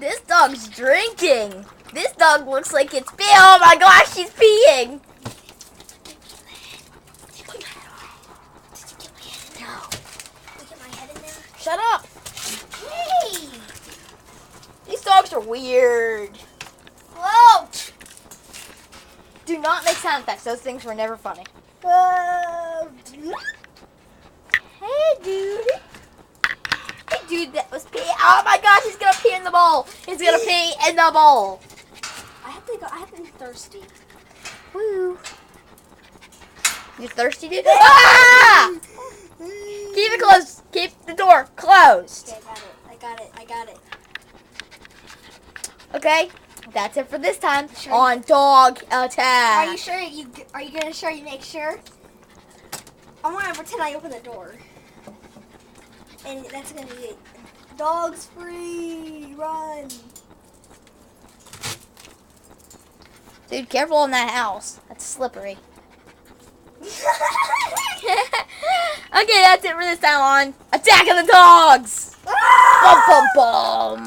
This dog's drinking. This dog looks like it's peeing. Oh my gosh, she's peeing. Shut up. Hey! These dogs are weird. Whoa! Do not make sound effects. Those things were never funny. Hey, dude. Hey, dude, that was pee. Oh my gosh, he's gonna pee in the bowl. He's gonna pee in the bowl. I have to go. I have to be thirsty. Woo. You thirsty, dude? Ah! Keep it closed. Keep the door closed. Okay, I got it. I got it. Okay, that's it for this time Sure. on Dog Attack. Are you sure? Are you gonna sure? You make sure. I want to pretend I open the door, and that's gonna be it. Dogs free. Run. Dude, careful in that house. That's slippery. Okay, that's it for this time on Attack of the Dogs. Ah! Bum, bum, bum.